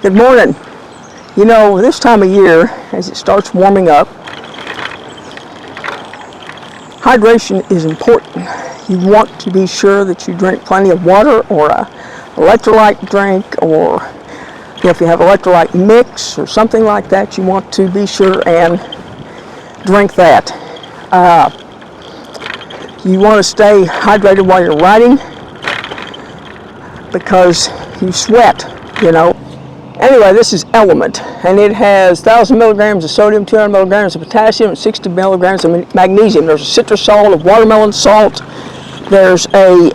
Good morning. You know, this time of year, as it starts warming up, hydration is important. You want to be sure that you drink plenty of water or a electrolyte drink, or if you have electrolyte mix or something like that, you want to be sure and drink that. You want to stay hydrated while you're riding because you sweat, you know. Anyway, this is LMNT, and it has 1,000 milligrams of sodium, 200 milligrams of potassium, and 60 milligrams of magnesium. There's a citrus salt, a watermelon salt, there's a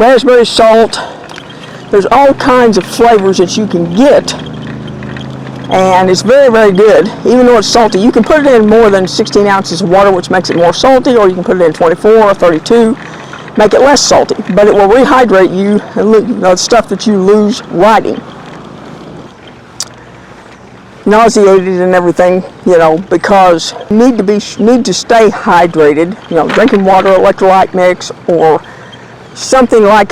raspberry salt. There's all kinds of flavors that you can get, and it's very, very good. Even though it's salty, you can put it in more than 16 ounces of water, which makes it more salty, or you can put it in 24 or 32, make it less salty. But it will rehydrate you, the stuff that you lose riding. Nauseated and everything, you know, because you need to stay hydrated. You know, drinking water, electrolyte mix, or something like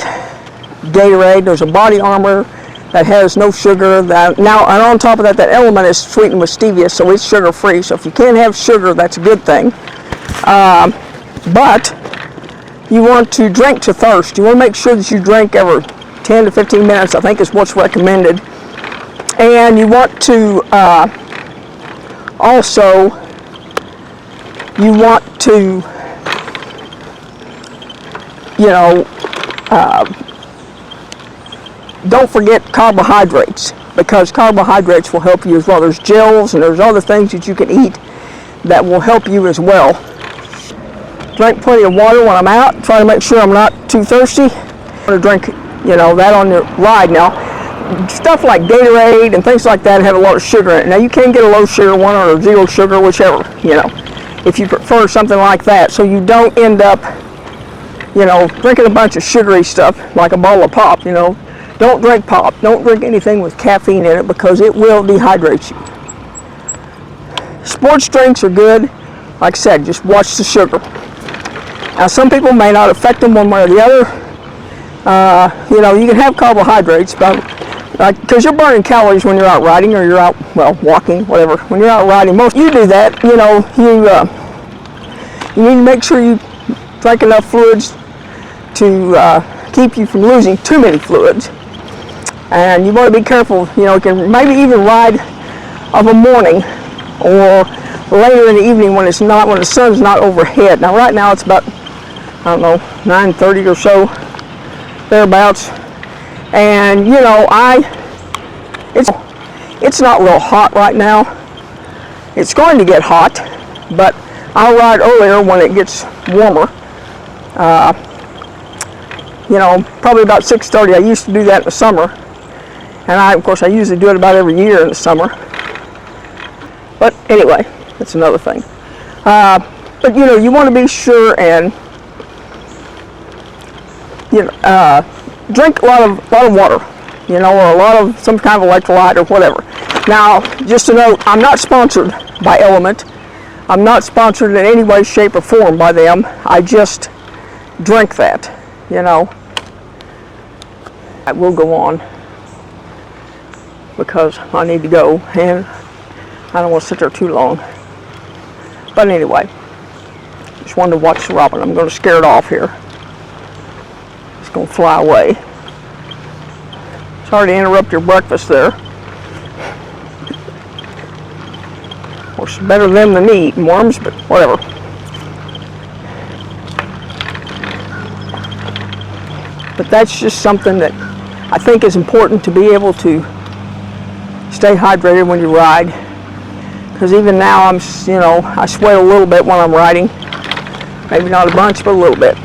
Gatorade. There's a body armor that has no sugar. And on top of that, that element is sweetened with stevia, so it's sugar free. So if you can't have sugar, that's a good thing. But you want to drink to thirst. You want to make sure that you drink every 10 to 15 minutes, I think is what's recommended. And you want to also, you want to, you know, don't forget carbohydrates, because carbohydrates will help you as well. There's gels and there's other things that you can eat that will help you as well. Drink plenty of water when I'm out. Try to make sure I'm not too thirsty. I'm going to drink, you know, that on your ride. Now, stuff like Gatorade and things like that have a lot of sugar in it. Now, you can get a low sugar one or a zero sugar, whichever, you know, if you prefer something like that, so you don't end up, you know, drinking a bunch of sugary stuff like a bottle of pop. You know, don't drink pop. Don't drink anything with caffeine in it, because it will dehydrate you. Sports drinks are good. Like I said, just watch the sugar. Now, some people may not affect them one way or the other. You know, you can have carbohydrates, but because you're burning calories when you're out riding, or you're out, well, walking, whatever. When you're out riding, most you do that. You know, you need to make sure you drink enough fluids to keep you from losing too many fluids. And you want to be careful. You know, you can maybe even ride of a morning or later in the evening when the sun's not overhead. Now, right now it's about, I don't know, 9:30 or so, thereabouts. And you know, it's not real hot right now. It's going to get hot, but I'll ride earlier when it gets warmer. You know, probably about 6:30. I used to do that in the summer, and of course I usually do it about every year in the summer. But anyway, that's another thing. But you know, you want to be sure and, you know, drink a lot of water, you know, or some kind of electrolyte or whatever. Now, just to note, I'm not sponsored by LMNT. I'm not sponsored in any way, shape, or form by them. I just drink that, you know. I will go on because I need to go, and I don't want to sit there too long. But anyway, just wanted to watch the robin. I'm going to scare it off here. It's going to fly away. Sorry to interrupt your breakfast there. Of course, it's better them than me eating worms, but whatever. But that's just something that I think is important, to be able to stay hydrated when you ride. Because even now, you know, I sweat a little bit when I'm riding. Maybe not a bunch, but a little bit.